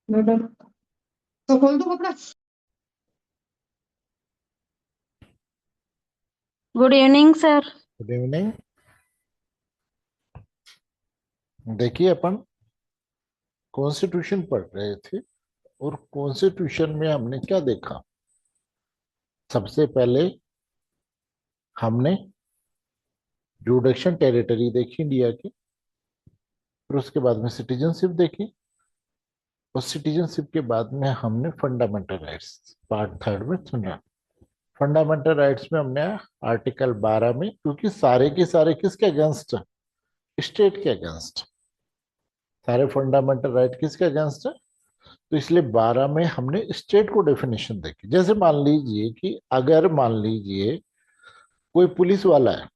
Madam, तो खोल दो कपड़ा। Good evening sir. Good evening. देखिए, अपन कॉन्स्टिट्यूशन पढ़ रहे थे और कॉन्स्टिट्यूशन में हमने क्या देखा। सबसे पहले हमने जुडिक्शन टेरिटरी देखी इंडिया की, फिर उसके बाद में सिटीजनशिप देखी, और सिटीजनशिप के बाद में हमने फंडामेंटल राइट्स पार्ट थर्ड में सुना। फंडामेंटल राइट्स में हमने आर्टिकल 12 में, क्योंकि सारे के सारे किसके अगेंस्ट, स्टेट के अगेंस्ट, सारे फंडामेंटल राइट किसके अगेंस्ट है, तो इसलिए 12 में हमने स्टेट को डेफिनेशन देखी। जैसे मान लीजिए कि अगर मान लीजिए कोई पुलिस वाला है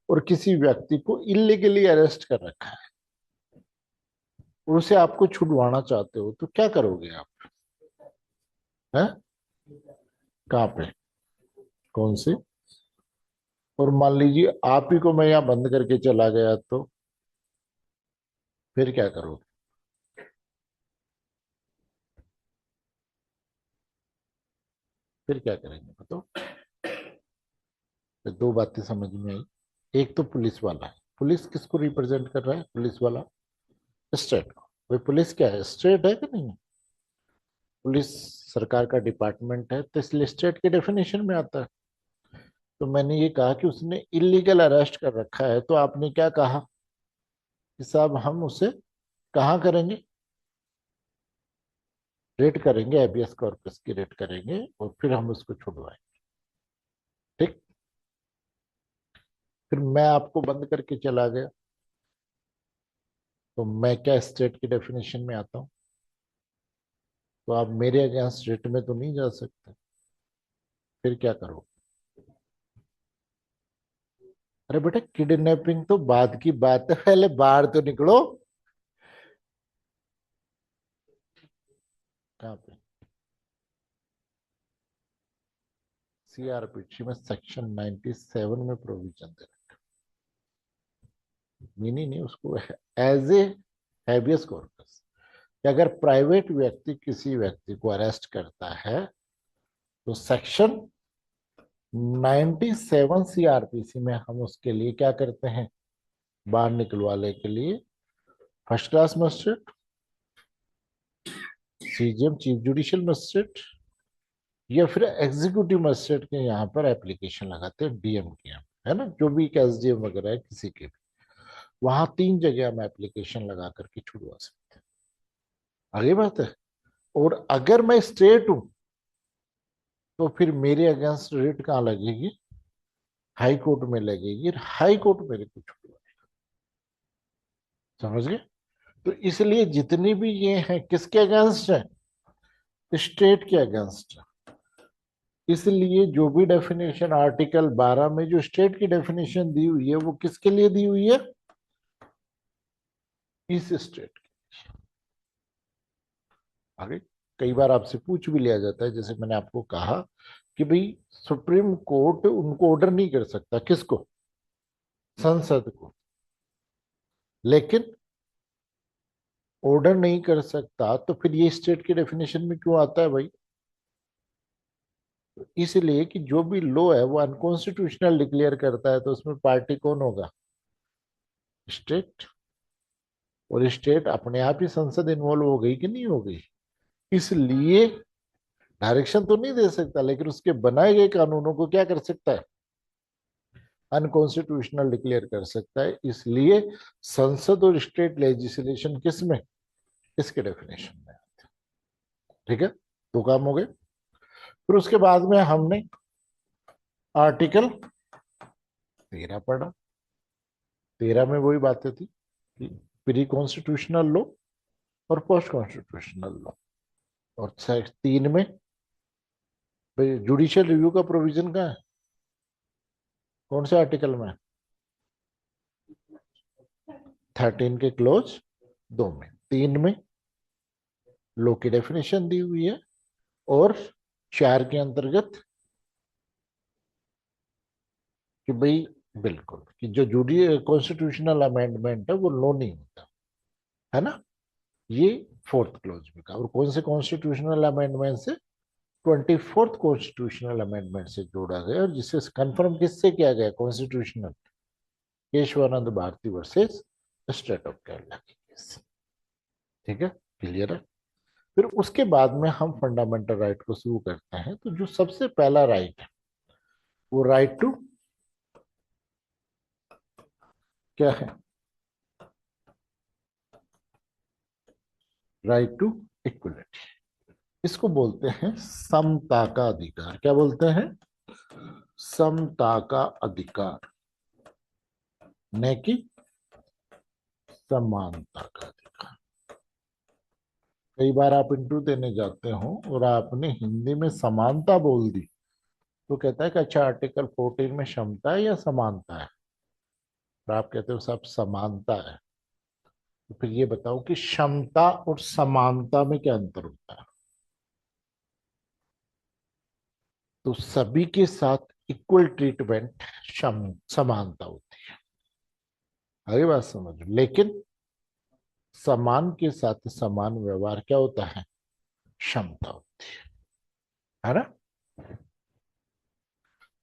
और किसी व्यक्ति को इलीगली अरेस्ट कर रखा है और उसे आपको छुड़वाना चाहते हो, तो क्या करोगे आप? हैं? कहाँ पे? कौन से? और मान लीजिए आप ही को मैं यहाँ बंद करके चला गया, तो फिर क्या करोगे? फिर क्या करेंगे बताओ? तो दो बातें समझ में आई। एक तो पुलिस वाला है, पुलिस किसको रिप्रेजेंट कर रहा है? पुलिस वाला स्टेट को। भाई पुलिस क्या है? स्टेट है कि नहीं है? पुलिस सरकार का डिपार्टमेंट है, तो इसलिए स्टेट के डेफिनेशन में आता है। तो मैंने ये कहा कि उसने इलीगल अरेस्ट कर रखा है, तो आपने क्या कहा कि साहब हम उसे कहाँ करेंगे? रेड करेंगे, एबियस कॉर्पस की रेड करेंगे और फिर हम उसको छुड़वाएंगे। ठीक। फिर मैं आपको बंद करके चला गया, तो मैं क्या स्टेट की डेफिनेशन में आता हूँ? तो आप मेरे अगेंस्ट स्टेट में तो नहीं जा सकते। फिर क्या करो? अरे बेटा, किडनैपिंग तो बाद की बात है, पहले बाहर तो निकलो। कहाँ पे? सीआरपीसी में सेक्शन 97 में प्रोविजन दे रखा। मीनिंग नहीं उसको, एज ए हैबियस कॉर्पस, कि अगर प्राइवेट व्यक्ति किसी व्यक्ति को अरेस्ट करता है, तो सेक्शन 97 सीआरपीसी में हम उसके लिए क्या करते हैं? बाहर निकलवाने के लिए first class magistrate, CGM chief judicial magistrate, या फिर एग्जीक्यूटिव मजिस्ट्रेट के यहाँ पर एप्लीकेशन लगाते हैं, डीएम के यहाँ, है ना, जो भी एसडीएम वगैरह है किसी के भी, वहां 3 जगह हम एप्लीकेशन लगा करके छुड़वा सकते हैं। आगे बात है। और अगर मैं स्टेट हूं, तो फिर मेरे अगेंस्ट रेट कहाँ लगेगी? हाई कोर्ट में लगेगी, और हाई कोर्ट मेरे को छुड़वा। समझ गए? तो इसलिए जितनी भी ये हैं किसके अगेंस्ट है? स्टेट के अगेंस्ट है। इसलिए जो भी डेफिनेशन आर्टिकल 12 में जो स्टेट की डेफिनेशन दी हुई है, वो किसके लिए दी हुई है? इस स्टेट। आगे कई बार आपसे पूछ भी लिया जाता है, जैसे मैंने आपको कहा कि भाई सुप्रीम कोर्ट उनको ऑर्डर नहीं कर सकता, किसको? संसद को। लेकिन ऑर्डर नहीं कर सकता, तो फिर ये स्टेट की डेफिनेशन में क्यों आता है भाई? इसलिए कि जो भी लॉ है वो अनकॉन्स्टिट्यूशनल डिक्लेयर करता है, तो उसमें पार्टी कौन होगा? स्टेट। और स्टेट अपने आप ही संसद इन्वॉल्व हो गई कि नहीं हो गई? इसलिए डायरेक्शन तो नहीं दे सकता, लेकिन उसके बनाए गए कानूनों को क्या कर सकता है? अनकॉन्स्टिट्यूशनल डिक्लेयर कर सकता है। इसलिए संसद और स्टेट लेजिस्लेशन किस में? इसके डेफिनेशन में आते हैं। ठीक है, दो काम हो गए। फिर उसके बाद में हमने आर्टिकल 13 पढ़ा। 13 में वही बातें थी कि प्री कॉन्स्टिट्यूशनल लॉ और पोस्ट कॉन्स्टिट्यूशनल लॉ। और 3 में जुडिशियल रिव्यू का प्रोविजन कहाँ है? कौन से आर्टिकल में? 13 के क्लोज 2 में। 3 में लॉ की डेफिनेशन दी हुई है, और 4 के अंतर्गत कि भाई बिल्कुल कि जो जूडी कॉन्स्टिट्यूशनल अमेंडमेंट है वो लो नहीं होता, है ना। ये फोर्थ क्लॉज में कहा। और कौन से कॉन्स्टिट्यूशनल अमेंडमेंट से? 24th कॉन्स्टिट्यूशनल अमेंडमेंट से जोड़ा गया, और जिसे कंफर्म किससे किया गया? Constitutional Kesavananda Bharati versus state of Kerala की केस। ठीक है, क्लियर है। फिर उसके बाद में हम फंडामेंटल राइट को शुरू करते हैं। तो जो सबसे पहला राइट है वो राइट टू क्या है? Right to equality. इसको बोलते हैं समता का अधिकार। क्या बोलते हैं? समता का अधिकार, न कि समानता का अधिकार। कई बार आप इंटरव्यू देने जाते हो और आपने हिंदी में समानता बोल दी, तो कहता है कि अच्छा आर्टिकल 14 में क्षमता है या समानता है? और आप कहते हो सब समानता है। तो फिर ये बताओ कि क्षमता और समानता में क्या अंतर होता है? तो सभी के साथ इक्वल ट्रीटमेंट समानता होती है। आगे बात समझो। लेकिन समान के साथ समान व्यवहार क्या होता है? क्षमता होती है ना?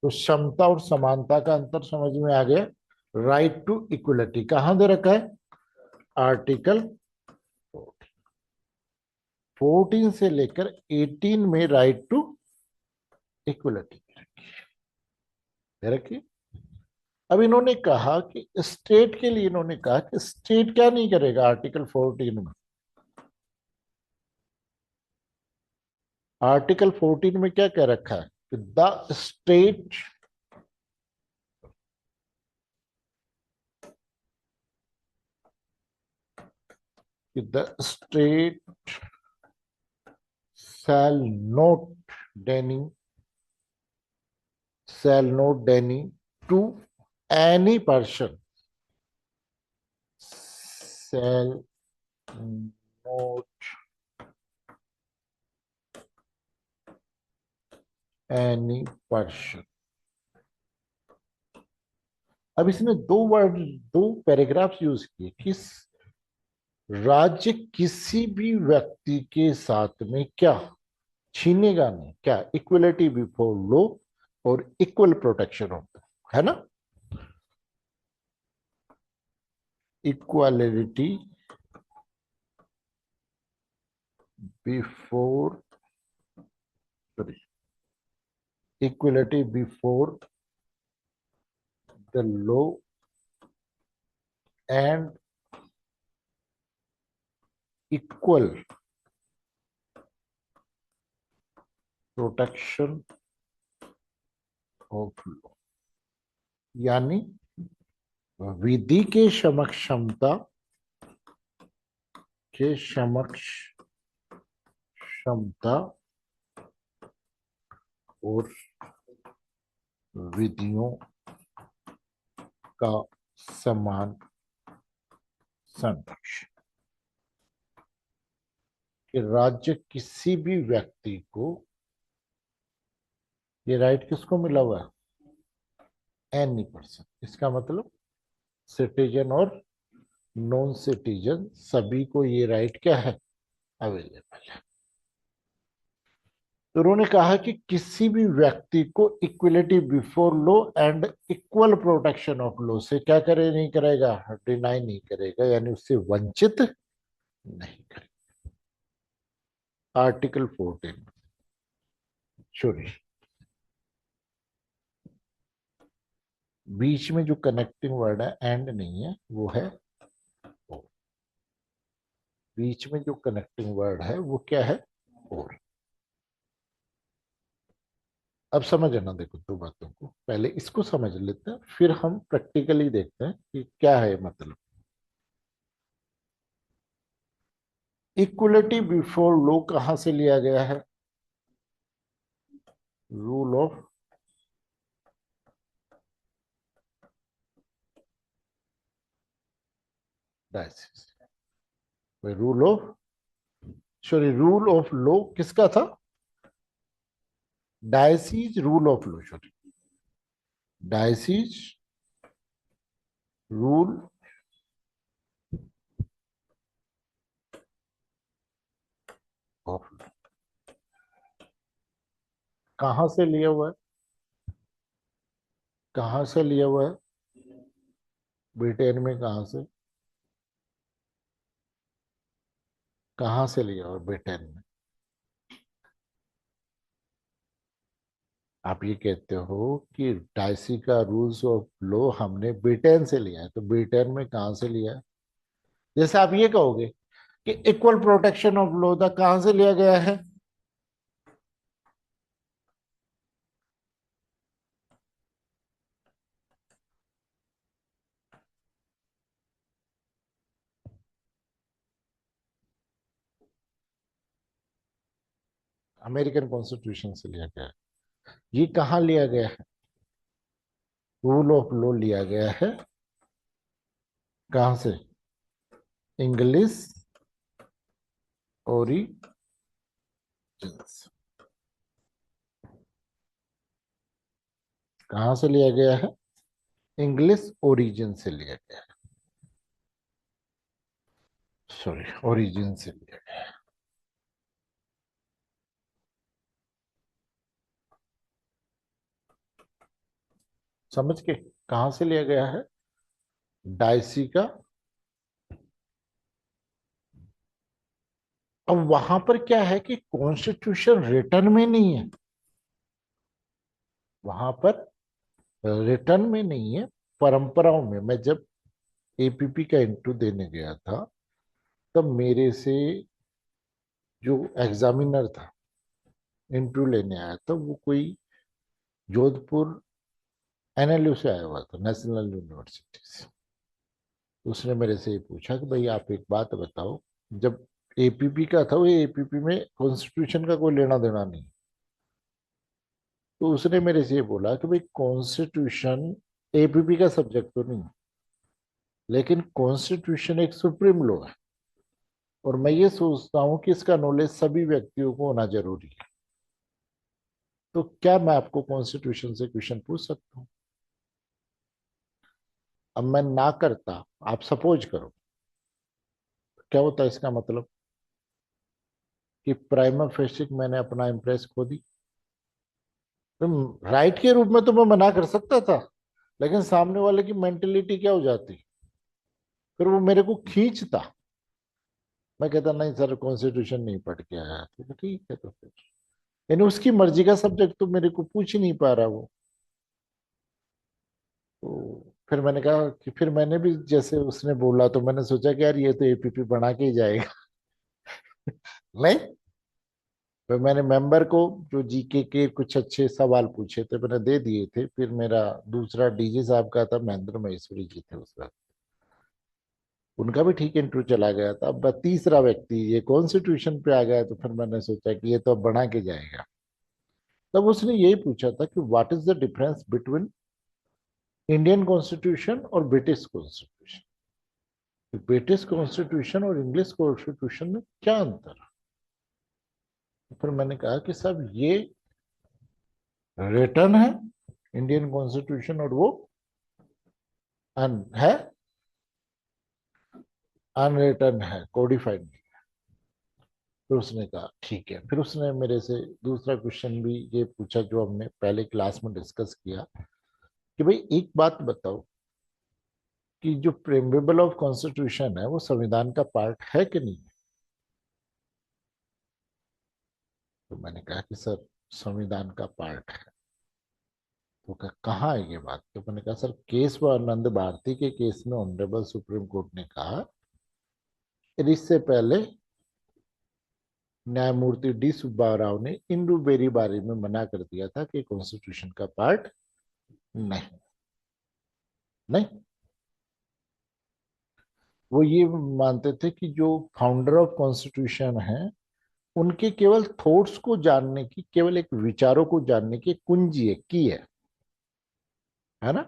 तो क्षमता और समानता का अंतर समझ में आ गया। राइट टू इक्वलिटी कहां दे रखा है? आर्टिकल 14 से लेकर 18 में राइट टू इक्वलिटी रखी। अब इन्होंने कहा कि स्टेट के लिए, इन्होंने कहा कि स्टेट क्या नहीं करेगा आर्टिकल 14 में? आर्टिकल 14 में क्या कह रखा है? The state the state shall not deign to any person shall not any person। अब इसने दो पैराग्राफ्स यूज किए। किस राज्य किसी भी व्यक्ति के साथ में क्या छीनेगा नहीं? क्या? इक्वलिटी बिफोर लॉ और इक्वल प्रोटेक्शन ऑफ, है ना? Equality before, sorry, equality before the law and equal protection of law. यानी विधि के समक्ष क्षमता के समक्ष क्षमता और विधियों का समान संरक्षण। कि राज्य किसी भी व्यक्ति को, ये राइट किसको मिला हुआ है? Any person. इसका मतलब सिटीजन और नॉन सिटीजन सभी को ये राइट क्या है? अवेलेबल है। तो उन्होंने कहा कि किसी भी व्यक्ति को equality before law and equal protection of law से क्या करे नहीं करेगा? डिनाई नहीं करेगा, यानी उससे वंचित नहीं करेगा। आर्टिकल 14 सॉरी, बीच में जो कनेक्टिंग वर्ड है एंड नहीं है, वो है और। बीच में जो कनेक्टिंग वर्ड है वो क्या है? और। अब समझ ना, देखो दो बातों को, पहले इसको समझ लेते हैं फिर हम प्रैक्टिकली देखते हैं कि क्या है मतलब। इक्वलिटी बिफोर लॉ कहां से लिया गया है? Rule of diocese. Rule of, sorry, rule of law किसका था? Diocese rule of law, sorry, diocese rule of law कहां से लिया हुआ है? कहां से लिया हुआ है? ब्रिटेन में कहां से? कहां से लिया हुआ है ब्रिटेन में? आप ये कहते हो कि डाइसी का रूल्स ऑफ लॉ हमने ब्रिटेन से लिया है, तो ब्रिटेन में कहां से लिया है? जैसे आप ये कहोगे कि इक्वल प्रोटेक्शन ऑफ लॉ था, कहां से लिया गया है? अमेरिकन कॉन्स्टिट्यूशन से लिया गया है। ये कहाँ लिया गया है? रूल ऑफ लॉ लिया गया है कहां से? English origins. कहां से लिया गया है? इंग्लिश ओरिजिन से लिया गया है, सॉरी ओरिजिन से लिया गया है। समझ के कहां से लिया गया है? डाइसी का। अब वहां पर क्या है कि कॉन्स्टिट्यूशन रिटर्न में नहीं है, वहां पर रिटर्न में नहीं है, परंपराओं में। मैं जब एपीपी का इंटरव्यू देने गया था, तब मेरे से जो एग्जामिनर था, इंटरव्यू लेने आया था, वो कोई जोधपुर एनएलयू से आया हुआ था, नेशनल यूनिवर्सिटी से। उसने मेरे से ये पूछा कि भाई आप एक बात बताओ, जब एपीपी का था, वो एपीपी में कॉन्स्टिट्यूशन का कोई लेना देना नहीं। तो उसने मेरे से ये बोला कि भाई कॉन्स्टिट्यूशन एपीपी का सब्जेक्ट तो नहीं, लेकिन कॉन्स्टिट्यूशन एक सुप्रीम लॉ है, और मैं ये सोचता हूँ कि इसका नॉलेज सभी व्यक्तियों को होना जरूरी है। तो क्या मैं आपको कॉन्स्टिट्यूशन से क्वेश्चन पूछ सकता हूँ? अब मैं ना करता, आप सपोज करो, क्या होता है इसका मतलब? कि प्राइमा फेसिक मैंने अपना इम्प्रेस खो दी। तो राइट के रूप में तो मैं मना कर सकता था, लेकिन सामने वाले की मेंटेलिटी क्या हो जाती, फिर वो मेरे को खींचता। मैं कहता नहीं सर, कॉन्स्टिट्यूशन नहीं पढ़ के आया। तो ठीक है, तो फिर यानी उसकी मर्जी का सब्जेक्ट तो मेरे को पूछ ही नहीं पा रहा वो। तो फिर मैंने कहा कि फिर मैंने भी जैसे उसने बोला, तो मैंने सोचा कि यार ये तो एपीपी बना के ही जाएगा। नहीं, फिर मैंने मेंबर को जो जीके के कुछ अच्छे सवाल पूछे थे मैंने दे दिए थे। फिर मेरा दूसरा डीजी साहब का था, महेंद्र महेश्वरी जी थे उस वक्त, उनका भी ठीक इंटरव्यू चला गया था। अब तीसरा व्यक्ति ये कॉन्स्टिट्यूशन पे आ गया, तो फिर मैंने सोचा कि ये तो अब बना के जाएगा। तब उसने यही पूछा था कि what is the difference between Indian constitution और ब्रिटिश कॉन्स्टिट्यूशन? ब्रिटिश कॉन्स्टिट्यूशन और इंग्लिश कॉन्स्टिट्यूशन में क्या अंतर है? तो फिर मैंने कहा कि साहब ये रिटर्न है इंडियन कॉन्स्टिट्यूशन, और वो है अनरिटर्न है, कोडिफाइड नहीं। फिर उसने कहा ठीक है। फिर उसने मेरे से दूसरा क्वेश्चन भी ये पूछा जो हमने पहले क्लास में डिस्कस किया, कि भाई एक बात बताओ कि जो प्रेम्बेबल ऑफ कॉन्स्टिट्यूशन है वो संविधान का पार्ट है कि नहीं? तो मैंने कहा कि सर संविधान का पार्ट है। तो कहाँ है ये बात? तो मैंने कहा सर, केस व आनंद भारती के केस में ऑनरेबल सुप्रीम कोर्ट ने कहा, फिर इससे पहले न्यायमूर्ति डी सुब्बा राव ने इंदु बेरी बारी में मना कर दिया था कि कॉन्स्टिट्यूशन का पार्ट नहीं। नहीं, वो ये मानते थे कि जो फाउंडर ऑफ कॉन्स्टिट्यूशन है, उनके केवल थॉट्स को जानने की, केवल एक विचारों को जानने की कुंजी है, की है ना?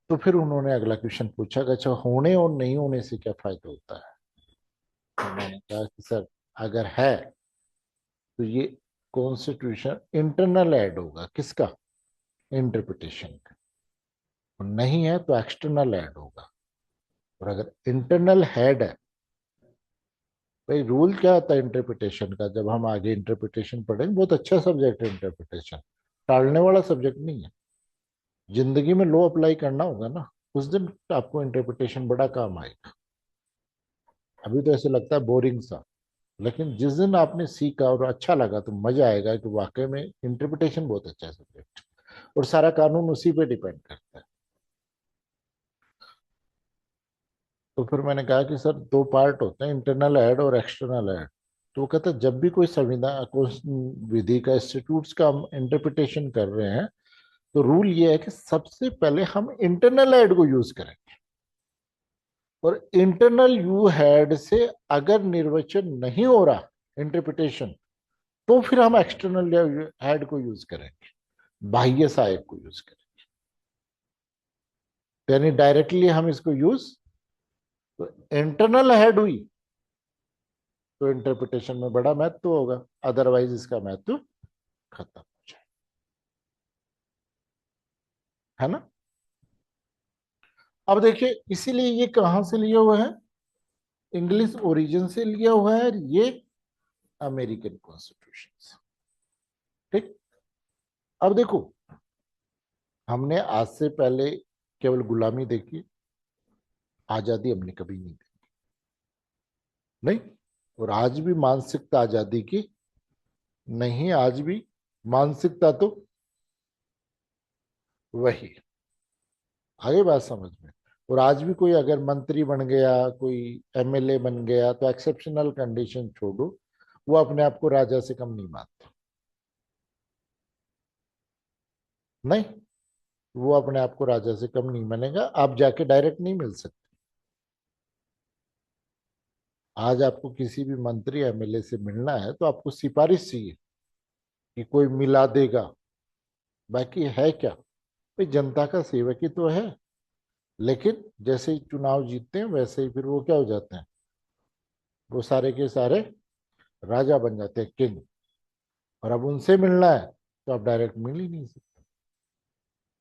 तो फिर उन्होंने अगला क्वेश्चन पूछा कि अच्छा, होने और नहीं होने से क्या फायदा होता है? तो मैंने कहा कि सर, अगर है तो ये कॉन्स्टिट्यूशन इंटरनल ऐड होगा, किसका? इंटरप्रिटेशन का। और नहीं है तो एक्सटर्नल ऐड होगा। और अगर इंटरनल हेड है भाई रूल क्या होता है इंटरप्रिटेशन का, जब हम आगे इंटरप्रिटेशन पढ़ेंगे, बहुत अच्छा सब्जेक्ट है इंटरप्रिटेशन, टालने वाला सब्जेक्ट नहीं है। जिंदगी में लॉ अप्लाई करना होगा ना, उस दिन आपको इंटरप्रिटेशन बड़ा काम आएगा। अभी तो ऐसे लगता है बोरिंग सा, लेकिन जिस दिन आपने सीखा और अच्छा लगा तो मजा आएगा कि वाकई में इंटरप्रिटेशन बहुत अच्छा सब्जेक्ट, और सारा कानून उसी पे डिपेंड करता है। तो फिर मैंने कहा कि सर दो पार्ट होते हैं, इंटरनल एड और एक्सटर्नल एड। तो वो कहता है जब भी कोई संविधान, कोई विधि का, इंस्टीट्यूट्स का हम इंटरप्रिटेशन कर रहे हैं, तो रूल ये है कि सबसे पहले हम इंटरनल एड को यूज करें, और इंटरनल यू हेड से अगर निर्वचन नहीं हो रहा इंटरप्रिटेशन, तो फिर हम एक्सटर्नल हेड को यूज करेंगे, बाह्य सहायक को यूज करेंगे। यानी डायरेक्टली हम इसको यूज, तो इंटरनल हेड हुई तो इंटरप्रिटेशन में बड़ा महत्व होगा, अदरवाइज इसका महत्व खत्म हो जाए, है ना। अब देखिए, इसीलिए ये कहां से लिया हुआ है, इंग्लिश ओरिजिन से लिया हुआ है, ये अमेरिकन कॉन्स्टिट्यूशन से। ठीक। अब देखो, हमने आज से पहले केवल गुलामी देखी, आजादी हमने कभी नहीं देखी, नहीं। और आज भी मानसिकता आजादी की नहीं, आज भी मानसिकता तो वही। आगे बात समझ में। और आज भी कोई अगर मंत्री बन गया, कोई एमएलए बन गया, तो एक्सेप्शनल कंडीशन छोड़ो, वो अपने आप को राजा से कम नहीं मानता, नहीं। वो अपने आप को राजा से कम नहीं मानेगा, आप जाके डायरेक्ट नहीं मिल सकते। आज आपको किसी भी मंत्री एमएलए से मिलना है तो आपको सिफारिश चाहिए कि कोई मिला देगा, बाकी है क्या, भाई जनता का सेवक ही तो है। लेकिन जैसे ही चुनाव जीतते हैं वैसे ही फिर वो क्या हो जाते हैं, वो सारे के सारे राजा बन जाते हैं, किंग। और अब उनसे मिलना है तो आप डायरेक्ट मिल ही नहीं सकते।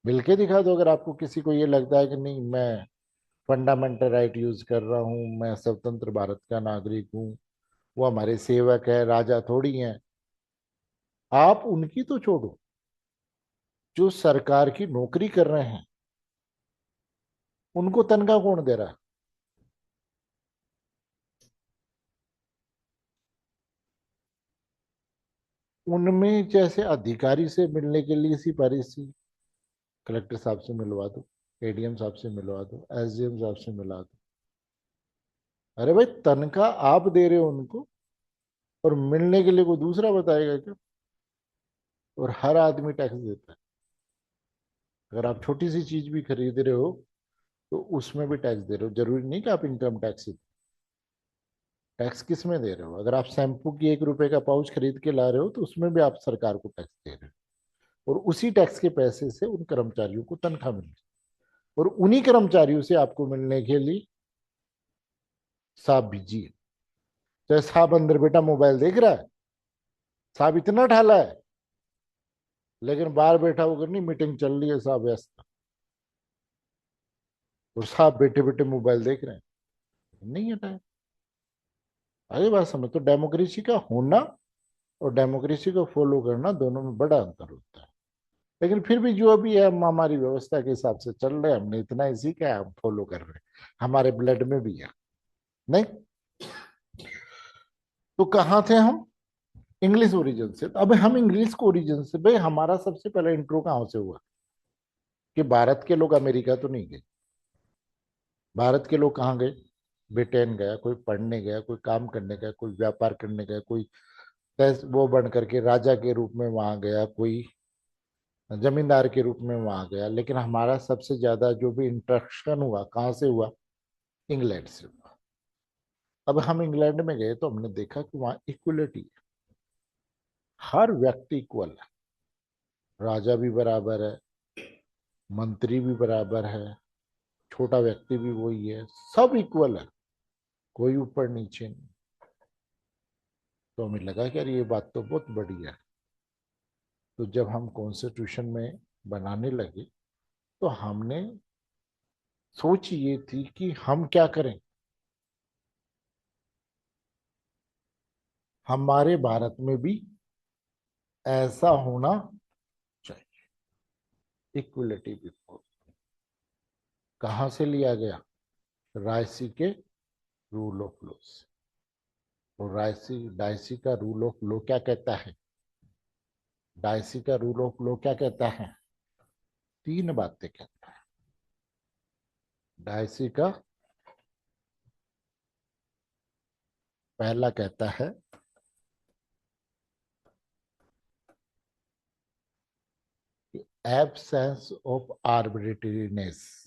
मिलके दिखा दो, अगर आपको किसी को ये लगता है कि नहीं, मैं फंडामेंटल राइट यूज कर रहा हूँ, मैं स्वतंत्र भारत का नागरिक हूँ, वो हमारे सेवक है, राजा थोड़ी हैं। आप उनकी तो छोड़ो, जो सरकार की नौकरी कर रहे हैं उनको तनख्वाह कौन दे रहा है? उनमें जैसे अधिकारी से मिलने के लिए सिफारिश, कलेक्टर साहब से मिलवा दो, एडीएम साहब से मिलवा दो, एसडीएम साहब से मिलवा दो। अरे भाई, तनख्वाह आप दे रहे हो उनको, और मिलने के लिए कोई दूसरा बताएगा क्या? और हर आदमी टैक्स देता है। अगर आप छोटी सी चीज भी खरीद रहे हो तो उसमें भी टैक्स दे रहे हो, जरूरी नहीं कि आप इनकम टैक्स ही। टैक्स किस में दे रहे हो? अगर आप शैम्पू की 1 रुपए का पाउच खरीद के ला रहे हो तो उसमें भी आप सरकार को टैक्स दे रहे हो, और उसी टैक्स के पैसे से उन कर्मचारियों को तनख्वाह मिल रही है। और उन्हीं कर्मचारियों से आपको मिलने के लिए साहब भेजिए। चाहे साहब अंदर बेटा मोबाइल देख रहा है, साहब इतना ढाला है, लेकिन बाहर बैठा होकर नहीं, मीटिंग चल रही है, साहब व्यस्त, और साहब बैठे बैठे मोबाइल देख रहे हैं, नहीं हटाए। आगे बात समझ। तो डेमोक्रेसी का होना और डेमोक्रेसी को फॉलो करना, दोनों में बड़ा अंतर होता है। लेकिन फिर भी जो अभी है, हम हमारी व्यवस्था के हिसाब से चल रहे हैं, हमने इतना ही सीखा है, हम फॉलो कर रहे हैं, हमारे ब्लड में भी है, नहीं। तो कहाँ थे हम? इंग्लिश ओरिजिन से। तो अब हम इंग्लिश को ओरिजिन से, भाई हमारा सबसे पहला इंट्रो कहाँ से हुआ, कि भारत के लोग अमेरिका तो नहीं गए। भारत के लोग कहाँ गए? ब्रिटेन गया, कोई पढ़ने गया, कोई काम करने गया, कोई व्यापार करने गया, कोई वो बन करके राजा के रूप में वहां गया, कोई जमींदार के रूप में वहां गया। लेकिन हमारा सबसे ज्यादा जो भी इंट्रैक्शन हुआ कहाँ से हुआ? इंग्लैंड से हुआ। अब हम इंग्लैंड में गए तो हमने देखा कि वहां इक्वलिटी है, हर व्यक्ति इक्वल है, राजा भी बराबर है, मंत्री भी बराबर है, छोटा व्यक्ति भी वही है, सब इक्वल है, कोई ऊपर नीचे नहीं। तो हमें लगा कि यार ये बात तो बहुत बढ़िया है। तो जब हम कॉन्स्टिट्यूशन में बनाने लगे तो हमने सोच ये थी कि हम क्या करें। हमारे भारत में भी ऐसा होना चाहिए। इक्वलिटी बिफोर कहां से लिया गया? रायसी के रूल ऑफ लॉ से। और रायसी डायसी का रूल ऑफ लॉ क्या कहता है? डायसी का रूल ऑफ लॉ क्या कहता है? तीन बातें कहता है। डायसी का पहला कहता है कि एब्सेंस ऑफ आर्बिट्रेरीनेस।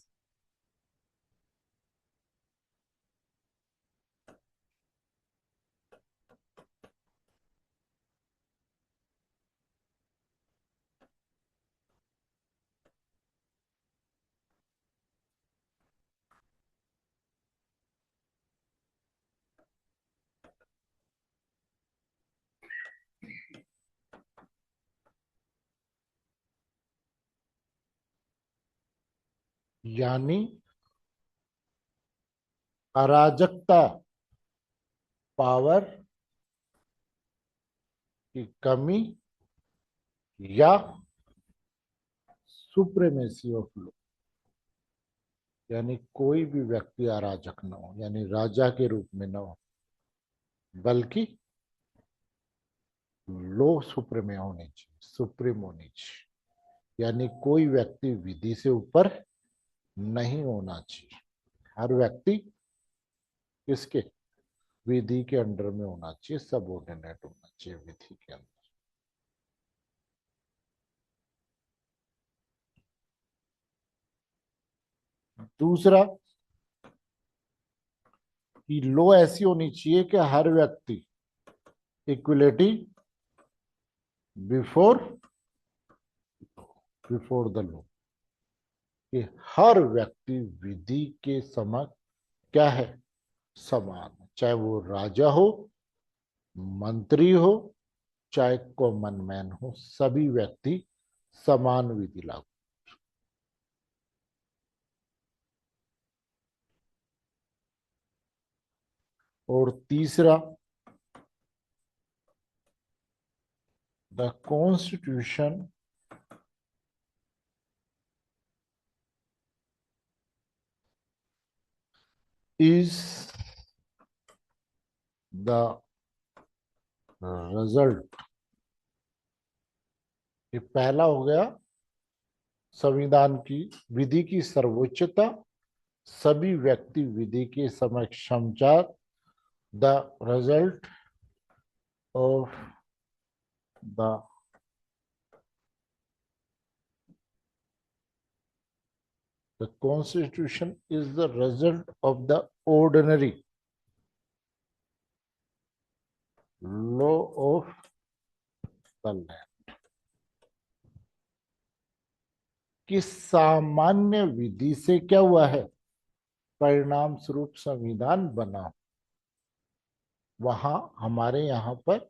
यानी अराजकता, पावर की कमी या सुप्रीमेसी ऑफ लॉ। यानी कोई भी व्यक्ति अराजक न हो, यानी राजा के रूप में न हो, बल्कि लॉ सुप्रीम होनी चाहिए, सुप्रीम होनी चाहिए। यानी कोई व्यक्ति विधि से ऊपर नहीं होना चाहिए। हर व्यक्ति किसके? विधि के अंडर में होना चाहिए, सबऑर्डिनेट होना चाहिए विधि के अंदर। दूसरा कि लॉ ऐसी होनी चाहिए कि हर व्यक्ति equality before before the law, कि हर व्यक्ति विधि के समक्ष क्या है? समान। चाहे वो राजा हो, मंत्री हो, चाहे कॉमन मैन हो, सभी व्यक्ति समान विधि लागू। और तीसरा, the constitution is the result. ये पहला हो गया संविधान की विधि की सर्वोच्चता, सभी व्यक्ति विधि के समक्ष समचार, the result of the constitution is the result of the ordinary law of the land। कि सामान्य विधि से क्या हुआ है? परिणाम स्वरूप संविधान बना। वहां हमारे यहां पर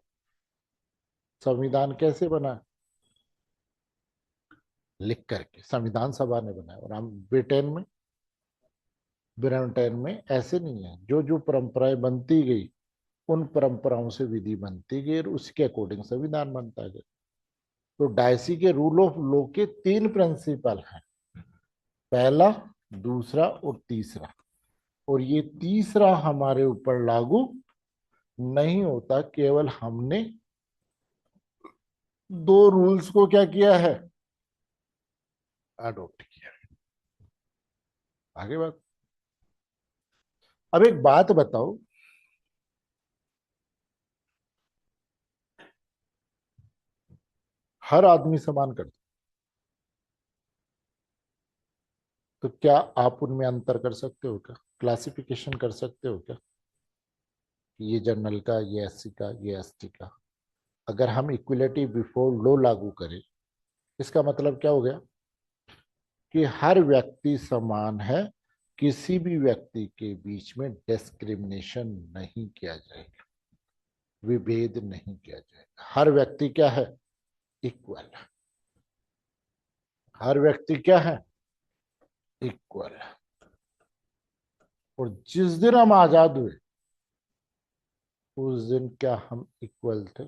संविधान कैसे बना? लिख करके संविधान सभा ने बनाया। और हम ब्रिटेन में ऐसे नहीं है। जो जो परंपराएं बनती गई, उन परंपराओं से विधि बनती गई और उसके अकॉर्डिंग संविधान बनता गया। तो डायसी के रूल ऑफ लॉ के तीन प्रिंसिपल हैं, पहला, दूसरा और तीसरा। और ये तीसरा हमारे ऊपर लागू नहीं होता, केवल हमने दो रूल्स को क्या किया है? अडॉप्ट किया है। आगे बात। अब एक बात बताओ, हर आदमी समान करता, तो क्या आप उनमें अंतर कर सकते हो क्या? क्लासिफिकेशन कर सकते हो क्या? ये जनरल का, ये एससी का, ये एसटी का। अगर हम इक्वलिटी बिफोर लॉ लागू करें, इसका मतलब क्या हो गया? कि हर व्यक्ति समान है, किसी भी व्यक्ति के बीच में डिस्क्रिमिनेशन नहीं किया जाएगा, विभेद नहीं किया जाएगा। हर व्यक्ति क्या है? इक्वल। हर व्यक्ति क्या है? इक्वल। और जिस दिन हम आजाद हुए, उस दिन क्या हम इक्वल थे?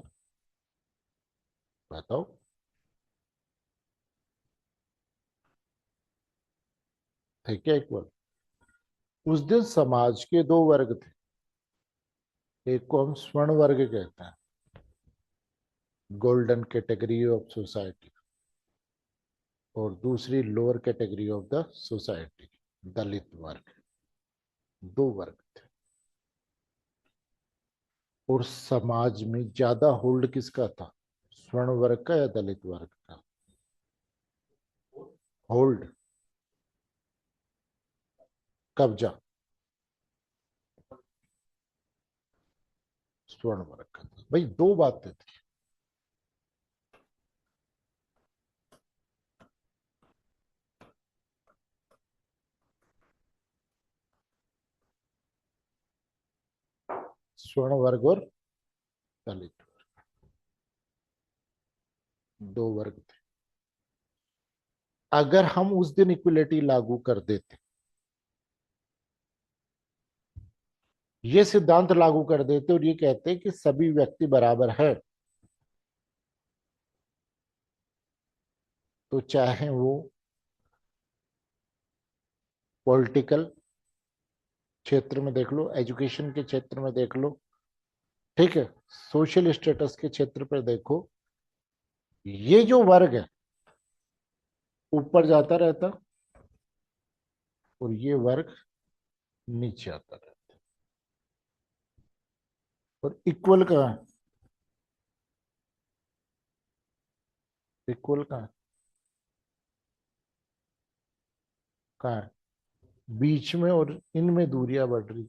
बताओ। थे क्या इक्वल? उस दिन समाज के दो वर्ग थे, एक को हम स्वर्ण वर्ग कहते हैं, गोल्डन कैटेगरी ऑफ सोसाइटी, और दूसरी lower category of the society, Dalit वर्ग। दो वर्ग थे, और समाज में ज्यादा होल्ड किसका था? स्वर्ण वर्ग का या दलित वर्ग का? होल्ड, कब्जा स्वर्ण वर्ग का था। भाई दो बातें थी। स्वर्ण वर्ग और दलित वर्ग, दो वर्ग थे। अगर हम उस दिन इक्विलिटी लागू कर देते, ये सिद्धांत लागू कर देते और ये कहते कि सभी व्यक्ति बराबर है, तो चाहे वो पॉलिटिकल क्षेत्र में देख लो, एजुकेशन के क्षेत्र में देख लो, ठीक है, सोशल स्टेटस के क्षेत्र पर देखो, ये जो वर्ग है ऊपर जाता रहता और ये वर्ग नीचे आता रहता। और इक्वल कहाँ है? इक्वल कहाँ है? कहाँ है? बीच में, और इनमें दूरियां बढ़ रही।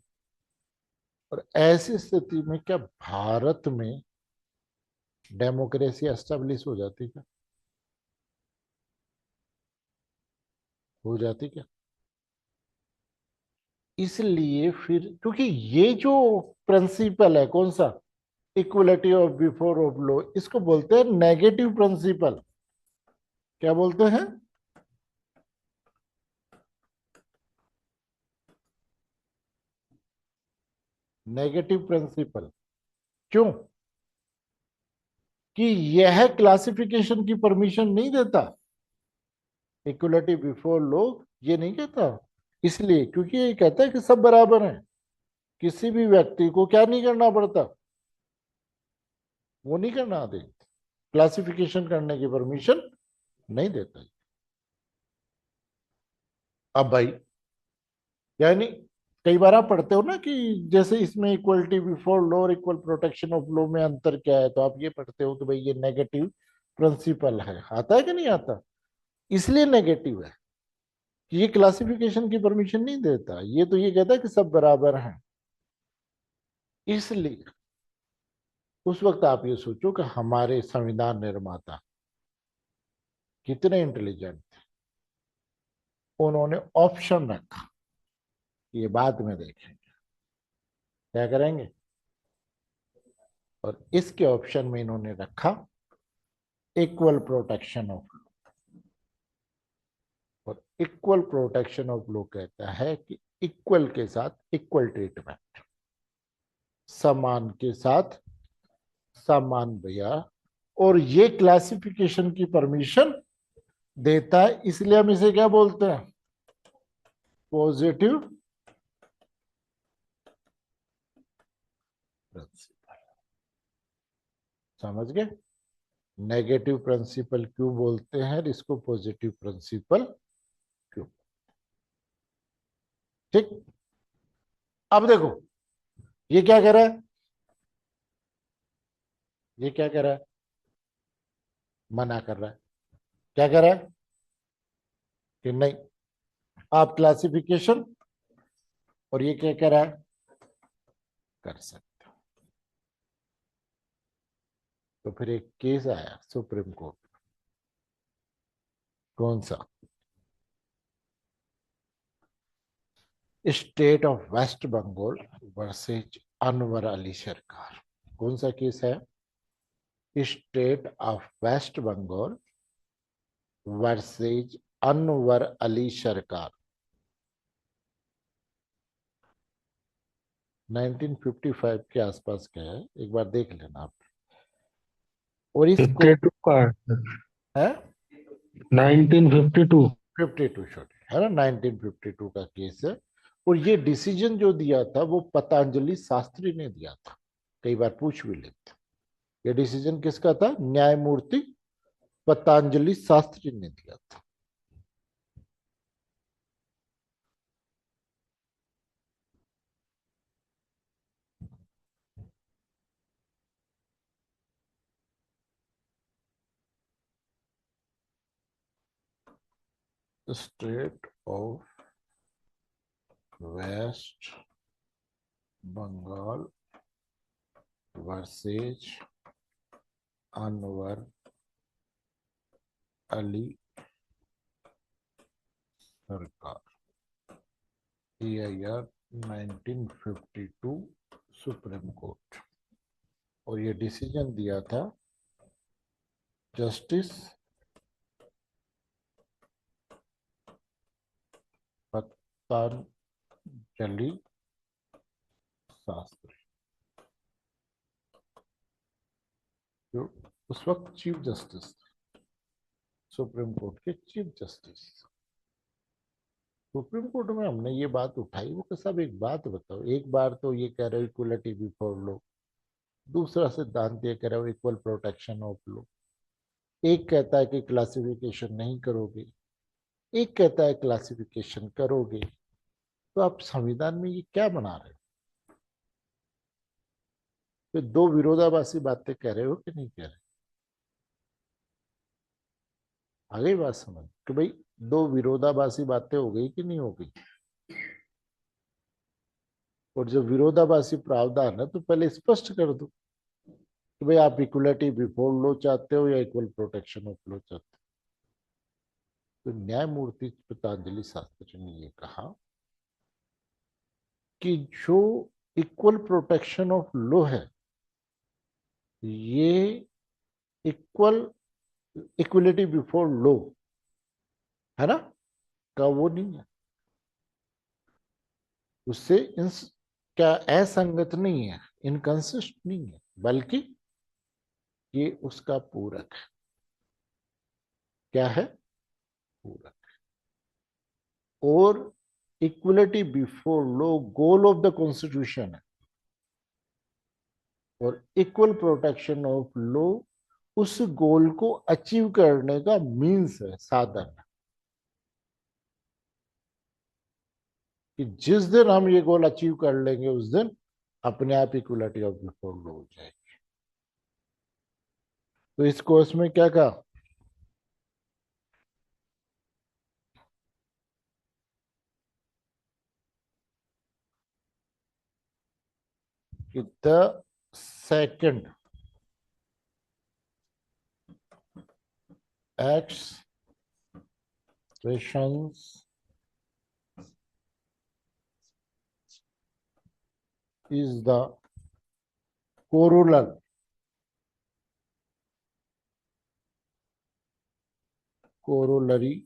और ऐसी स्थिति में क्या भारत में डेमोक्रेसी एस्टेब्लिश हो जाती? क्या हो जाती क्या? इसलिए फिर, क्योंकि ये जो प्रिंसिपल है कौन सा, equality of before of law, इसको बोलते हैं नेगेटिव प्रिंसिपल। क्या बोलते हैं? Negative principle. क्यों? कि यह क्लासिफिकेशन की परमिशन नहीं देता, इक्वलिटी बिफोर लॉ ये नहीं कहता। इसलिए क्योंकि ये कहता है कि सब बराबर हैं, किसी भी व्यक्ति को क्या नहीं करना पड़ता, वो नहीं करना दे, क्लासिफिकेशन करने की परमिशन नहीं देता। अब भाई, यानी कई बार आप पढ़ते हो ना कि जैसे इसमें इक्वलिटी बिफोर लॉ और इक्वल प्रोटेक्शन ऑफ लॉ में अंतर क्या है, तो आप ये पढ़ते हो कि भाई ये नेगेटिव प्रिंसिपल है। आता है कि नहीं आता? इसलिए नेगेटिव है कि ये क्लासिफिकेशन की परमिशन नहीं देता, ये तो ये कहता है कि सब बराबर हैं। इसलिए उस वक्त आप ये सोचो कि हमारे संविधान निर्माता कितने इंटेलिजेंट थे, उन्होंने ऑप्शन रखा, ये बाद में देखेंगे क्या करेंगे। और इसके ऑप्शन में इन्होंने रखा इक्वल प्रोटेक्शन ऑफ लॉ। और इक्वल प्रोटेक्शन ऑफ लॉ कहता है कि इक्वल के साथ इक्वल ट्रीटमेंट, समान के साथ समान भैया। और ये क्लासिफिकेशन की परमिशन देता है, इसलिए हम इसे क्या बोलते हैं, पॉजिटिव प्रिंसिपल। समझ गए? नेगेटिव प्रिंसिपल क्यों बोलते हैं, इसको पॉजिटिव प्रिंसिपल क्यों? ठीक। अब देखो, ये क्या कह रहा है, ये क्या कह रहा है, मना कर रहा है। क्या कह रहा है कि नहीं, आप क्लासिफिकेशन, और ये क्या कह रहा है, कर सकते हो। तो फिर एक केस आया सुप्रीम कोर्ट। कौन सा? State of West Bengal versus Anwar Ali Sarkar. कौन सा केस है? State of West Bengal versus Anwar Ali Sarkar. 1955 के आसपास का है, एक बार देख लेना आप। और इसको 52 का है 1952। 52 सॉरी, है ना, 1952 का केस है। और ये डिसीजन जो दिया था वो पतंजलि शास्त्री ने दिया था, कई बार पूछ भी लेते। ये डिसीजन किसका था? न्यायमूर्ति पतंजलि शास्त्री ने दिया था। State of West Bengal versus Anwar Ali Sarkar, EIR 1952 supreme court. और ये डिसीजन दिया था जस्टिस पतंजलि शास्त्री, जो उस वक्त चीफ जस्टिस थे, सुप्रीम कोर्ट के चीफ जस्टिस। सुप्रीम कोर्ट में हमने ये बात उठाई, वो कि साहब एक बात बताओ, एक बार तो ये कह रहे हो इक्वलिटी बिफोर लॉ, दूसरा सिद्धांत ये कह रहे हो इक्वल प्रोटेक्शन ऑफ लॉ। एक कहता है कि क्लासिफिकेशन नहीं करोगे, एक कहता है क्लासिफिकेशन करोगे। तो आप संविधान में ये क्या बना रहे हो? तो दो विरोधाभासी बातें कह रहे हो कि नहीं कह रहे? आ गई बात समझ कि भाई दो विरोधाभासी बातें हो गई कि नहीं हो गई? और जो विरोधाभासी प्रावधान है तो पहले स्पष्ट कर दो कि भाई आप इक्वलिटी बिफोर लॉ चाहते हो या इक्वल प्रोटेक्शन ऑफ लॉ चाहते हो। तो न्यायमूर्ति पतंजलि शास्त्री ने ये कहा कि जो इक्वल प्रोटेक्शन ऑफ लॉ है, ये इक्वल इक्वलिटी बिफोर लॉ है ना, का वो नहीं है, उससे क्या असंगत नहीं है, इनकंसिस्ट नहीं है, बल्कि ये उसका पूरक है। क्या है? पूरक। और equality before law goal of the constitution है, और इक्वल प्रोटेक्शन ऑफ लॉ उस गोल को अचीव करने का मीन्स है, साधन है। कि जिस दिन हम ये गोल अचीव कर लेंगे उस दिन अपने आप इक्वलिटी ऑफ बिफोर लॉ हो जाएगी। तो इस कोर्स में क्या कहा कि the second expressions is the corollary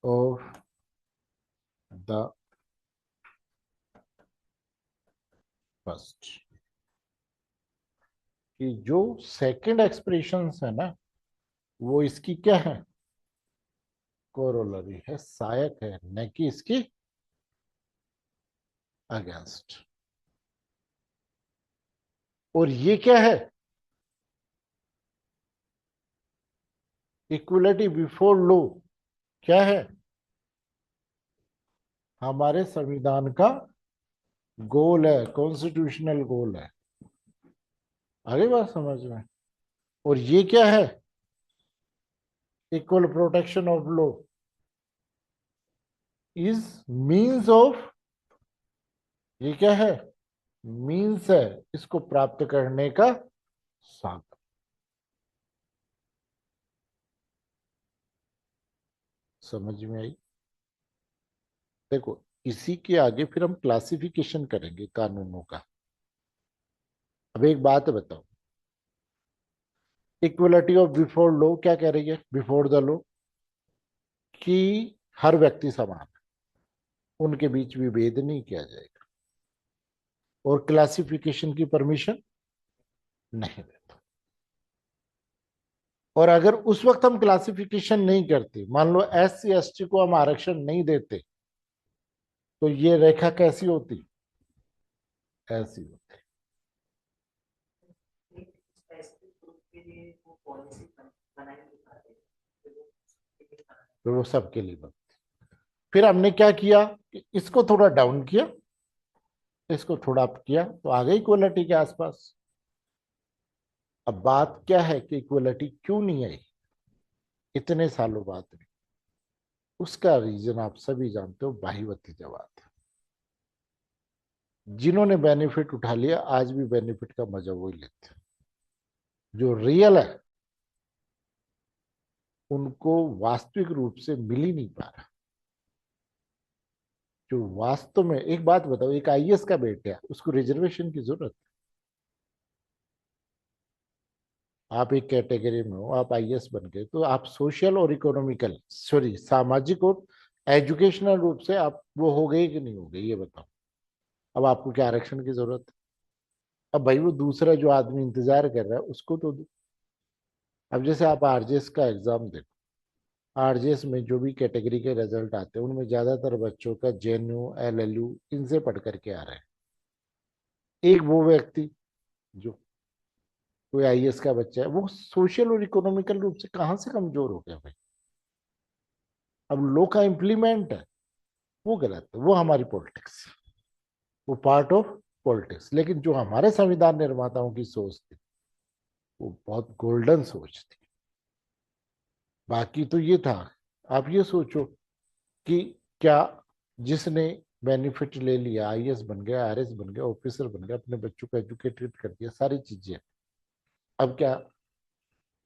of the first। कि जो सेकंड एक्सप्रेशंस है ना, वो इसकी क्या है? कोरोलरी है, सहायक है, न कि इसकी अगेंस्ट। और ये क्या है? इक्वलिटी बिफोर लॉ क्या है? हमारे संविधान का गोल है, कॉन्स्टिट्यूशनल गोल है। आगे बात समझ में? और ये क्या है? Equal protection of law is means of, ये क्या है? मीन्स है इसको प्राप्त करने का साधन। समझ में आई? देखो, इसी के आगे फिर हम क्लासिफिकेशन करेंगे कानूनों का। अब एक बात बताओ, इक्वलिटी ऑफ बिफोर लॉ क्या कह रही है? बिफोर द लॉ कि हर व्यक्ति समान है, उनके बीच विभेद नहीं किया जाएगा। और क्लासिफिकेशन की परमिशन नहीं देता। और अगर उस वक्त हम क्लासिफिकेशन नहीं करते, मान लो SC ST को हम आरक्षण नहीं देते, तो ये रेखा कैसी होती? ऐसी होती। तो वो सबके लिए बनती। फिर हमने क्या किया कि इसको थोड़ा डाउन किया, इसको थोड़ा अप किया, तो आ गई इक्वलिटी के आसपास। अब बात क्या है कि इक्वलिटी क्यों नहीं आई इतने सालों बाद में? उसका रीजन आप सभी जानते हो, बाहीवती जवाब। जिन्होंने बेनिफिट उठा लिया आज भी बेनिफिट का मजा वही लेते हैं। जो रियल है उनको वास्तविक रूप से मिल ही नहीं पा रहा। जो वास्तव में, एक बात बताओ, एक IAS का बेटा है, उसको रिजर्वेशन की जरूरत है? आप एक कैटेगरी में हो, आप IAS बन गए, तो आप सोशल और इकोनॉमिकल, सॉरी, सामाजिक और एजुकेशनल रूप से आप वो हो गए कि नहीं हो गए, ये बताओ। अब आपको क्या आरक्षण की जरूरत है? अब भाई वो दूसरा जो आदमी इंतजार कर रहा है उसको तो दो। अब जैसे आप RJS का एग्जाम देखो, RJS में जो भी कैटेगरी के रिजल्ट आते हैं उनमें ज्यादातर बच्चों का JNU LLU इनसे पढ़ करके आ रहे हैं। एक वो व्यक्ति जो कोई IAS का बच्चा है, वो सोशल और इकोनॉमिकल रूप से कहाँ से कमजोर हो गया भाई? अब लॉ का इम्प्लीमेंट है वो गलत है, वो हमारी पॉलिटिक्स, वो पार्ट ऑफ पॉलिटिक्स। लेकिन जो हमारे संविधान निर्माताओं की सोच थी वो बहुत गोल्डन सोच थी। बाकी तो ये था, आप ये सोचो कि क्या जिसने बेनिफिट ले लिया, IAS बन गया, RS बन गया, ऑफिसर बन गया, अपने बच्चों को एजुकेटेड कर दिया, सारी चीजें, अब क्या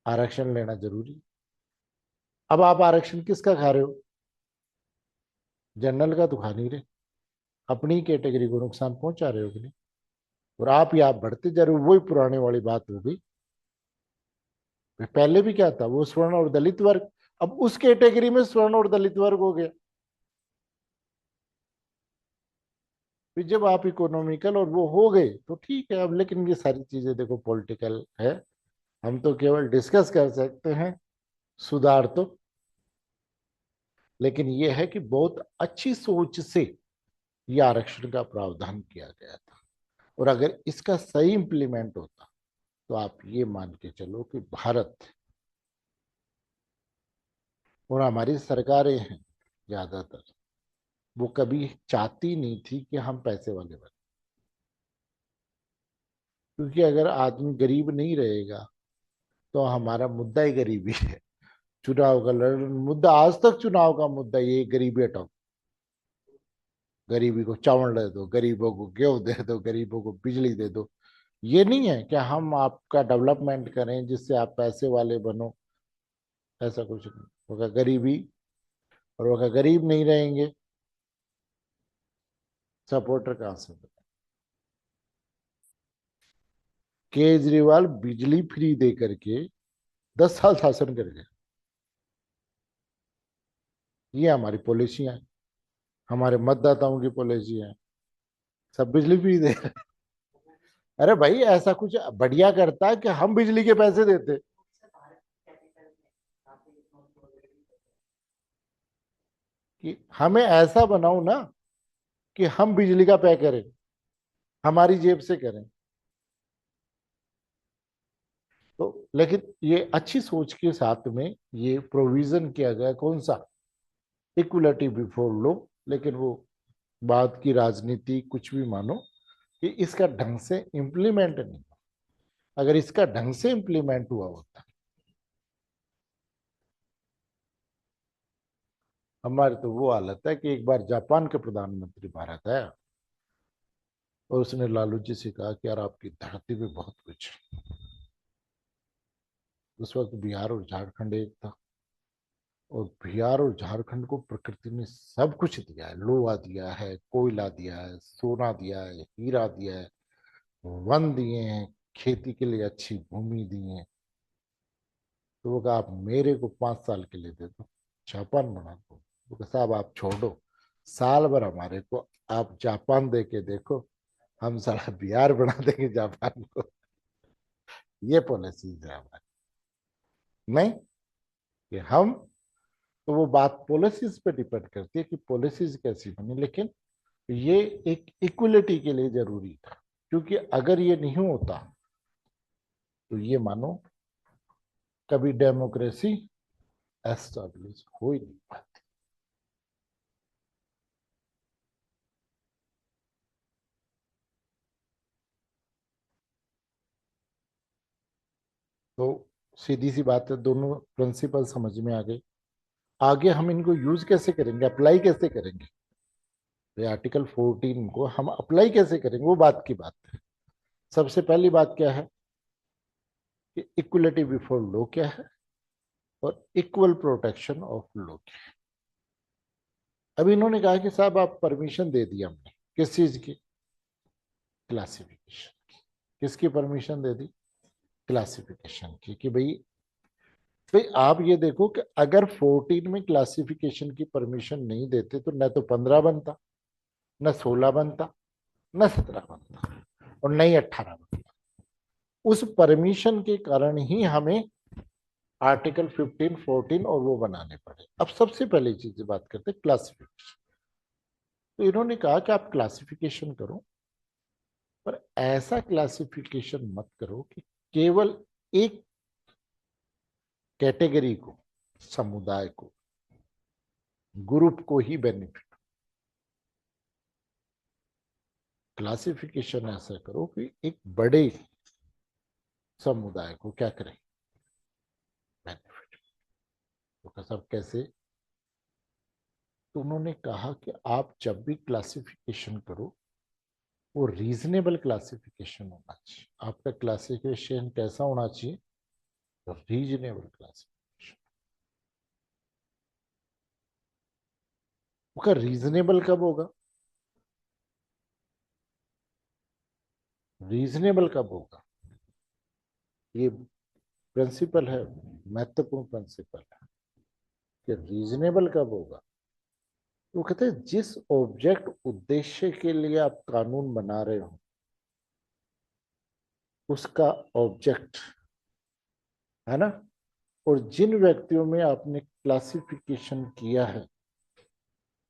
आरक्षण लेना जरूरी? अब आप आरक्षण किसका खा रहे हो? जनरल का तो खा नहीं रहे, अपनी कैटेगरी को नुकसान पहुंचा रहे हो कि नहीं? और आप ही आप बढ़ते जा रहे हो। वही पुराने वाली बात हो गई। पहले भी क्या था, वो स्वर्ण और दलित वर्ग, अब उस कैटेगरी में स्वर्ण और दलित वर्ग हो गया। फिर जब आप इकोनॉमिकल और वो हो गए तो ठीक है। अब लेकिन ये सारी चीजें देखो पॉलिटिकल है, हम तो केवल डिस्कस कर सकते हैं, सुधार तो। लेकिन ये है कि बहुत अच्छी सोच से ये आरक्षण का प्रावधान किया गया था। और अगर इसका सही इंप्लीमेंट होता तो आप ये मान के चलो कि भारत और हमारी सरकारें हैं ज्यादातर, वो कभी चाहती नहीं थी कि हम पैसे वाले बने। क्योंकि अगर आदमी गरीब नहीं रहेगा तो हमारा मुद्दा ही गरीबी है। चुनाव का लड़ मुद्दा, आज तक चुनाव का मुद्दा ये गरीबी हटाओ, गरीबी को चावल दे दो, गरीबों को गेहूं दे दो, गरीबों को बिजली दे दो। ये नहीं है कि हम आपका डेवलपमेंट करें जिससे आप पैसे वाले बनो। ऐसा कुछ नहीं होगा। गरीबी, और वो गरीब नहीं रहेंगे, सपोर्टर कहां से बने? केजरीवाल बिजली फ्री दे करके 10 साल शासन कर गए। ये हमारी पॉलिसियां हैं, हमारे मतदाताओं की पॉलिसी है, सब बिजली फ्री दे। अरे भाई ऐसा कुछ बढ़िया करता है कि हम बिजली के पैसे देते, कि हमें ऐसा बनाओ ना कि हम बिजली का पे करें, हमारी जेब से करें। तो लेकिन ये अच्छी सोच के साथ में ये प्रोविजन किया गया, कौन सा? Equality before law. लेकिन वो बात की राजनीति कुछ भी मानो, कि इसका ढंग से इम्प्लीमेंट नहीं। अगर इसका ढंग से इम्प्लीमेंट हुआ होता, हमारी तो वो हालत है कि एक बार जापान के प्रधानमंत्री भारत आया और उसने लालू जी से कहा कि यार आपकी धरती पे बहुत कुछ है। उस वक्त बिहार और झारखंड एक था, और बिहार और झारखंड को प्रकृति ने सब कुछ दिया है, लोहा दिया है, कोयला दिया है, सोना दिया है, हीरा दिया है, वन दिए हैं, खेती के लिए अच्छी भूमि दी है। तो वो कहा आप मेरे को 5 साल के लिए दे दो, जापान बना दो। वो कहा साहब आप छोड़ो, साल भर हमारे को आप जापान दे के देखो, हम सारा बिहार बना देंगे जापान को, ये पॉलिसीज है हमारी। नहीं, कि हम, तो वो बात पॉलिसीज पे डिपेंड करती है कि पॉलिसीज कैसी बनी, लेकिन ये एक इक्वलिटी के लिए जरूरी था, क्योंकि अगर ये नहीं होता तो ये मानो कभी डेमोक्रेसी एस्टैब्लिश हो ही नहीं पाती। तो सीधी सी बात है, दोनों प्रिंसिपल समझ में आ गए। आगे हम इनको यूज कैसे करेंगे, अप्लाई कैसे करेंगे, ये आर्टिकल 14 को हम अप्लाई कैसे करेंगे, वो बात की बात है। सबसे पहली बात क्या है कि इक्वलिटी बिफोर लॉ क्या है और इक्वल प्रोटेक्शन ऑफ लॉ क्या है। अब इन्होंने कहा कि साहब आप परमिशन दे दी हमने, किस चीज की, क्लासिफिकेशन की। किसकी परमिशन दे दी, क्लासिफिकेशन की, कि भाई आप ये देखो कि अगर 14 में क्लासिफिकेशन की परमिशन नहीं देते तो न तो 15 बनता, न 16 बनता, न 17 बनता, और न ही 18 बनता। उस परमिशन के कारण ही हमें आर्टिकल 15, 14 और वो बनाने पड़े। अब सबसे पहली चीज बात करते हैं क्लासिफिकेशन। तो इन्होंने कहा कि आप क्लासिफिकेशन करो, पर ऐसा क्लासिफिकेशन मत करो कि केवल एक कैटेगरी को, समुदाय को, ग्रुप को ही बेनिफिट। क्लासिफिकेशन ऐसा करो कि एक बड़े समुदाय को क्या करें, बेनिफिट। तो सब कैसे, तो उन्होंने कहा कि आप जब भी क्लासिफिकेशन करो वो रीजनेबल क्लासिफिकेशन होना चाहिए। आपका क्लासिफिकेशन कैसा होना चाहिए, रीजनेबल क्लासिफिकेशन। उसका रीजनेबल कब होगा, रीजनेबल कब होगा, ये प्रिंसिपल है, महत्वपूर्ण प्रिंसिपल है कि रीजनेबल कब होगा। वो कहते हैं जिस ऑब्जेक्ट उद्देश्य के लिए आप कानून बना रहे हो उसका ऑब्जेक्ट है ना, और जिन व्यक्तियों में आपने क्लासिफिकेशन किया है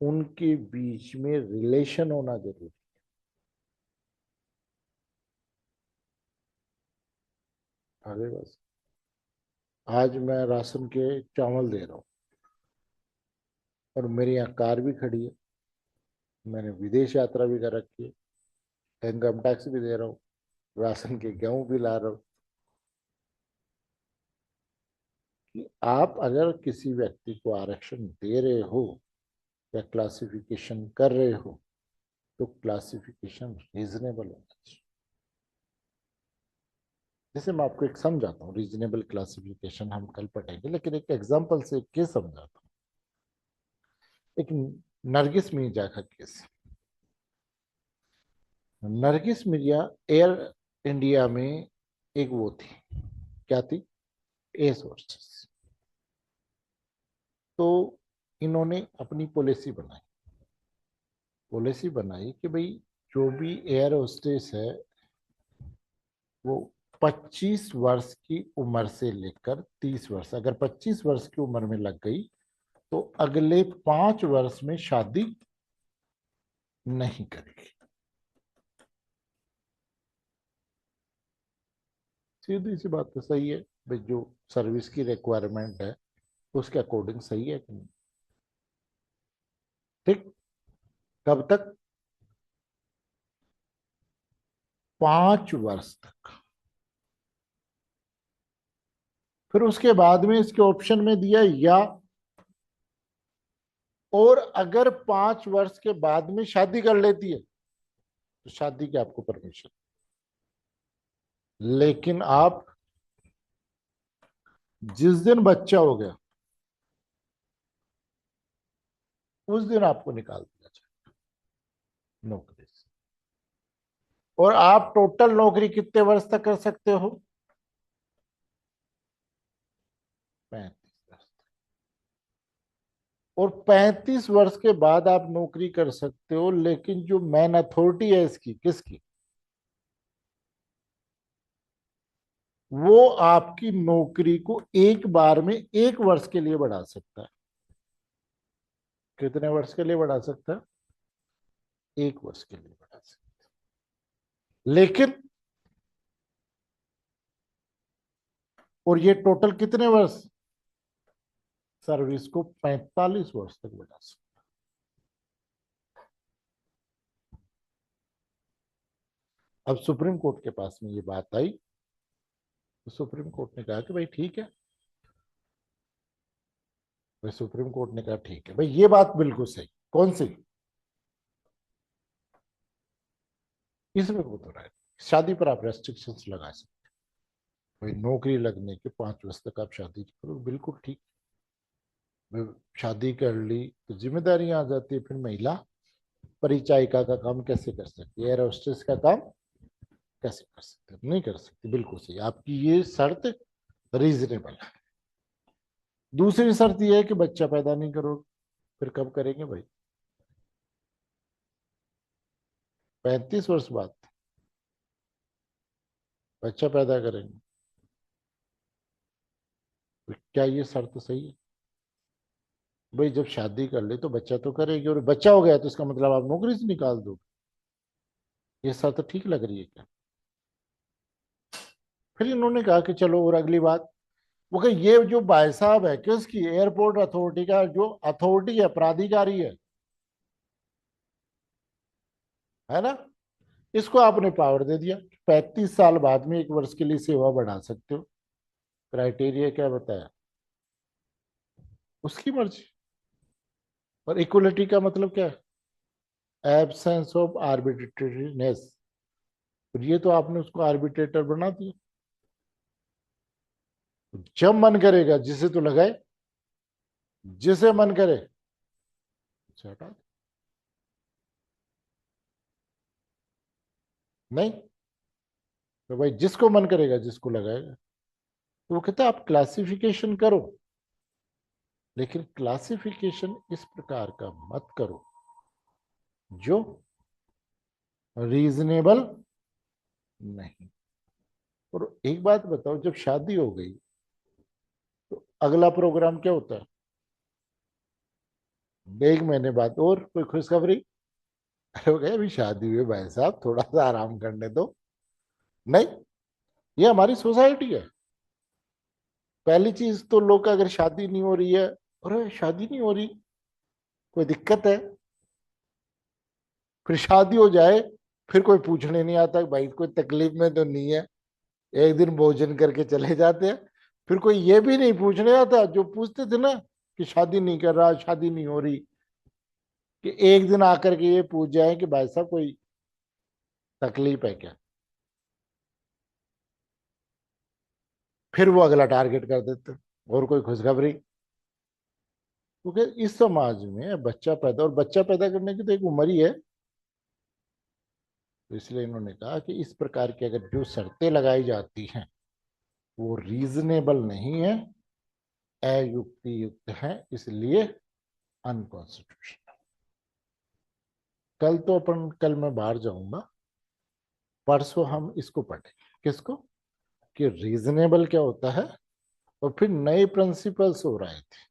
उनके बीच में रिलेशन होना जरूरी। आगे बस, आज मैं राशन के चावल दे रहा हूँ और मेरी यहाँ कार भी खड़ी है, मैंने विदेश यात्रा भी कर रखी है, इनकम टैक्स भी दे रहा हूँ, राशन के गेहूं भी ला रहा हूँ। कि आप अगर किसी व्यक्ति को आरक्षण दे रहे हो या क्लासिफिकेशन कर रहे हो तो क्लासिफिकेशन रीजनेबल होना चाहिए। जैसे मैं आपको एक समझाता हूँ, रीजनेबल क्लासिफिकेशन हम कल पढ़ेंगे, लेकिन एक एग्जांपल से एक केस समझाता हूँ। एक नरगिस मिर्जा का case. Nargis Mirza air India में एक वो थी, क्या थी, एयर सोर्सेस। तो इन्होंने अपनी पॉलिसी बनाई कि भाई जो भी एयर होस्टेस है वो 25 वर्ष की उम्र से लेकर 30 वर्ष, अगर 25 वर्ष की उम्र में लग गई तो अगले 5 वर्ष में शादी नहीं करेगी। सीधी सी बात तो सही है भाई, जो सर्विस की रिक्वायरमेंट है उसके अकॉर्डिंग सही है कि नहीं। ठीक, कब तक, 5 वर्ष तक। फिर उसके बाद में इसके ऑप्शन में दिया या, और अगर 5 वर्ष के बाद में शादी कर लेती है तो शादी की आपको परमिशन, लेकिन आप जिस दिन बच्चा हो गया उस दिन आपको निकाल दिया जाए नौकरी से। और आप टोटल नौकरी कितने वर्ष तक कर सकते हो, 35 वर्ष। और 35 वर्ष के बाद आप नौकरी कर सकते हो, लेकिन जो मैन अथॉरिटी है इसकी, किसकी, वो आपकी नौकरी को एक बार में 1 वर्ष के लिए बढ़ा सकता है। कितने वर्ष के लिए बढ़ा सकता है? 1 वर्ष के लिए बढ़ा सकता है। लेकिन और ये टोटल कितने वर्ष? सर्विस को 45 वर्ष तक बढ़ा सकता है। अब सुप्रीम कोर्ट के पास में ये बात आई, तो सुप्रीम कोर्ट ने कहा कि भाई ठीक है, भाई सुप्रीम कोर्ट ने कहा ठीक है भाई, ये बात बिल्कुल सही। कौन सी? इसमें वो तो है, शादी पर आप रेस्ट्रिक्शंस लगा सकते हैं। भाई नौकरी लगने के 5 वर्ष तक आप शादी करो, बिल्कुल ठीक। भाई शादी कर ली तो जिम्मेदारियां आ जाती है, फिर महिला परिचारिका का काम कैसे कर सकती है, एयर होस्टेस का काम कैसे कर सकते हैं? नहीं कर सकती, बिल्कुल सही। आपकी ये शर्त रीजनेबल है। दूसरी शर्त ये है कि बच्चा पैदा नहीं करोगे। फिर कब करेंगे भाई? 35 वर्ष बाद बच्चा पैदा करेंगे। तो क्या ये शर्त सही है? भाई जब शादी कर ले तो बच्चा तो करेगी, और बच्चा हो गया तो इसका मतलब आप नौकरी से निकाल दो। ये शर्त ठीक लग रही है क्या? फिर इन्होंने कहा कि चलो, और अगली बात, वो कहा ये जो भाई साहब है कि उसकी एयरपोर्ट अथॉरिटी का जो अथॉरिटी है, प्राधिकारी है ना, इसको आपने पावर दे दिया। 35 साल बाद में 1 वर्ष के लिए सेवा बढ़ा सकते हो। क्राइटेरिया क्या बताया? उसकी मर्जी। और इक्वलिटी का मतलब क्या है? Absence of arbitrariness. और ये तो आपने उसको आर्बिट्रेटर बना दिया। जब मन करेगा जिसे तो लगाए, जिसे मन करे उसे हटा दे। नहीं, तो भाई जिसको मन करेगा जिसको लगाएगा। तो वो कहता है आप क्लासिफिकेशन करो, लेकिन क्लासिफिकेशन इस प्रकार का मत करो जो रीजनेबल नहीं। और एक बात बताओ, जब शादी हो गई तो अगला प्रोग्राम क्या होता है? 1 महीने बाद और कोई खुशखबरी? अरे हो गया, अभी शादी हुई है भाई साहब, थोड़ा सा आराम करने दो। नहीं, ये हमारी सोसाइटी है। पहली चीज तो लोग, अगर शादी नहीं हो रही है, अरे शादी नहीं हो रही, कोई दिक्कत है? फिर शादी हो जाए, फिर कोई पूछने नहीं आता कि भाई कोई तकलीफ में तो नहीं है। एक दिन भोजन करके चले जाते हैं। फिर कोई ये भी नहीं पूछने आता, जो पूछते थे ना कि शादी नहीं कर रहा, शादी नहीं हो रही, कि एक दिन आकर के ये पूछ जाए कि भाई साहब कोई तकलीफ है क्या? फिर वो अगला टारगेट कर देते, और कोई खुशखबरी? क्योंकि इस समाज में बच्चा पैदा, और बच्चा पैदा करने की तो एक उम्र ही है। तो इसलिए इन्होंने कहा कि इस प्रकार की अगर जो शर्तें लगाई जाती हैं वो रीजनेबल नहीं है, अयुक्ति युक्त है, इसलिए अनकॉन्स्टिट्यूशनल। कल तो अपन, कल मैं बाहर जाऊंगा, परसों हम इसको पढ़ेंगे। किसको? कि रीजनेबल क्या होता है, और फिर नए प्रिंसिपल्स हो रहे थे,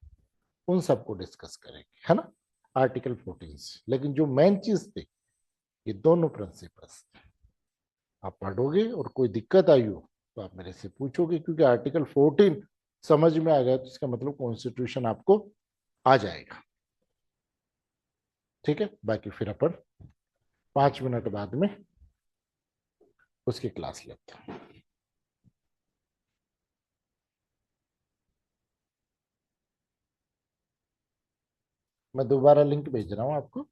उन सबको डिस्कस करेंगे, है ना, आर्टिकल 14 से। लेकिन जो मेन चीज थी, ये दोनों प्रिंसिपल्स आप पढ़ोगे, और कोई दिक्कत आई हो तो आप मेरे से पूछोगे, क्योंकि आर्टिकल 14 समझ में आ गया तो इसका मतलब कॉन्स्टिट्यूशन आपको आ जाएगा। ठीक है, बाकी फिर अपन 5 मिनट बाद में उसकी क्लास लेते हैं। मैं दोबारा लिंक भेज रहा हूँ आपको।